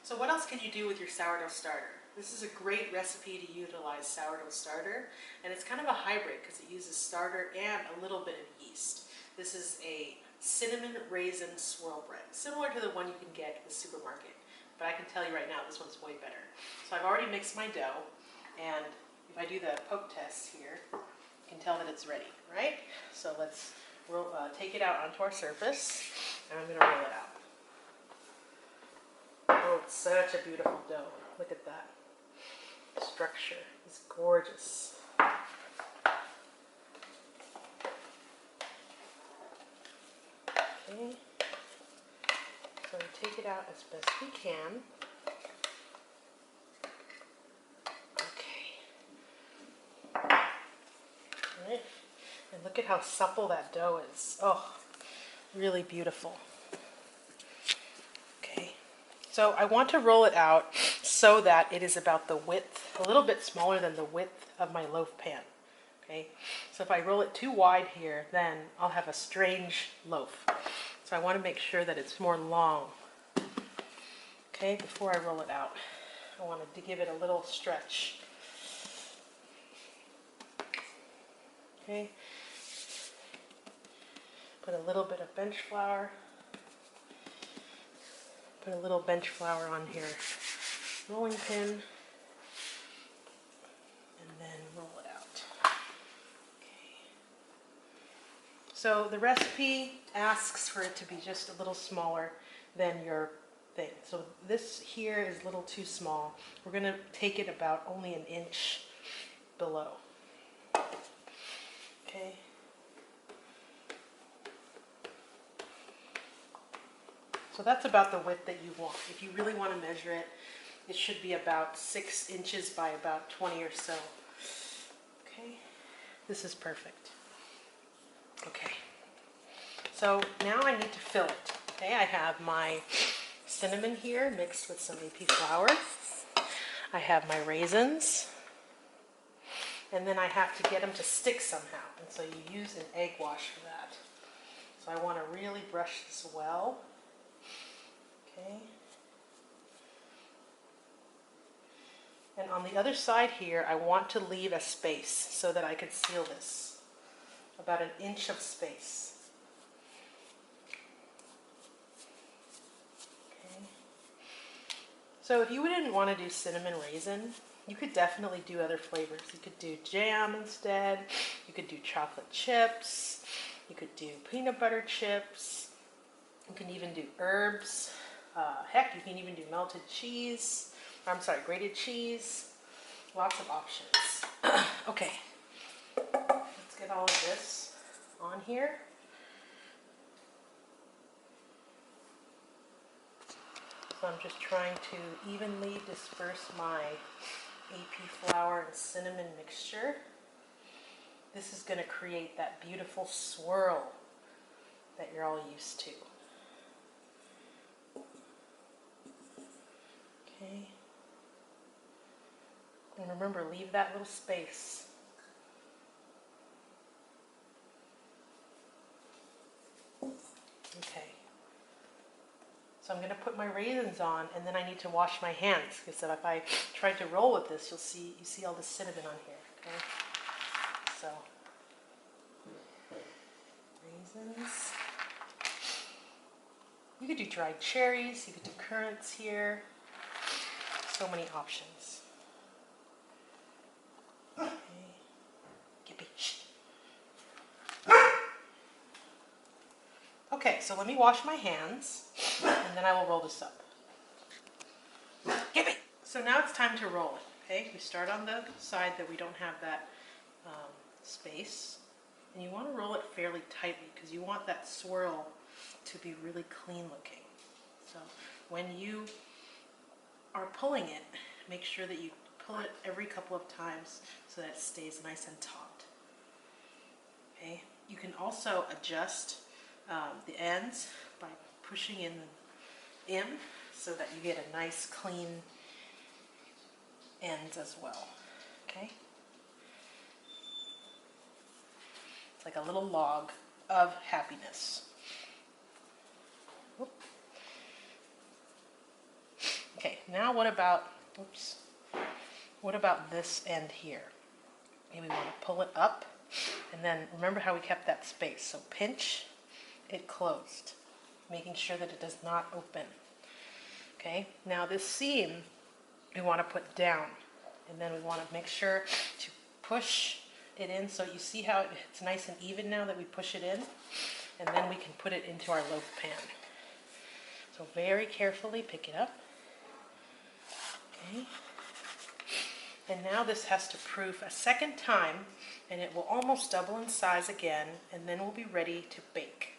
So what else can you do with your sourdough starter? This is a great recipe to utilize sourdough starter, and it's kind of a hybrid because it uses starter and a little bit of yeast. This is a cinnamon raisin swirl bread, similar to the one you can get at the supermarket. But I can tell you right now, this one's way better. So I've already mixed my dough, and if I do the poke test here, you can tell that it's ready, right? So let's take it out onto our surface, and I'm going to roll it out. Oh, it's such a beautiful dough. Look at that. The structure is gorgeous. Okay. So we take it out as best we can. Okay. All right. And look at how supple that dough is. Oh, really beautiful. So I want to roll it out so that it is about the width, a little bit smaller than the width of my loaf pan. Okay, so if I roll it too wide here, then I'll have a strange loaf. So I want to make sure that it's more long. Okay, before I roll it out, I wanted to give it a little stretch. Okay, put a little bit of bench flour. Put a little bench flour on here, rolling pin, and then roll it out. Okay. So the recipe asks for it to be just a little smaller than your thing. So this here is a little too small. We're going to take it about only an inch below. Okay. So that's about the width that you want. If you really want to measure it, it should be about 6 inches by about 20 or so. Okay, this is perfect. Okay, so now I need to fill it. Okay, I have my cinnamon here mixed with some AP flour. I have my raisins. And then I have to get them to stick somehow. And so you use an egg wash for that. So I want to really brush this well. Okay. And on the other side here, I want to leave a space so that I could seal this. About an inch of space. Okay. So if you didn't want to do cinnamon raisin, you could definitely do other flavors. You could do jam instead. You could do chocolate chips. You could do peanut butter chips. You can even do herbs. Heck, you can even do melted cheese. I'm sorry, grated cheese. Lots of options. Okay, let's get all of this on here. So I'm just trying to evenly disperse my AP flour and cinnamon mixture. This is going to create that beautiful swirl that you're all used to. Okay. And remember, leave that little space. Okay. So I'm going to put my raisins on, and then I need to wash my hands, because if I try to roll with this, you see all the cinnamon on here. Okay. So raisins. You could do dried cherries. You could do currants here. So many options. Okay. Gippy. Okay, so let me wash my hands, and then I will roll this up. Gippy. So now it's time to roll it. Okay, we start on the side that we don't have that space, and you want to roll it fairly tightly because you want that swirl to be really clean looking. So when you are pulling it, make sure that you pull it every couple of times so that it stays nice and taut. Okay, you can also adjust the ends by pushing in so that you get a nice clean ends as well. Okay, it's like a little log of happiness. Whoop. Okay, now what about, oops, what about this end here? Maybe we want to pull it up, and then remember how we kept that space. So pinch it closed, making sure that it does not open. Okay, now this seam we want to put down, and then we want to make sure to push it in. So you see how it's nice and even now that we push it in, and then we can put it into our loaf pan. So very carefully pick it up. Okay. And now this has to proof a second time, and it will almost double in size again, and then we'll be ready to bake.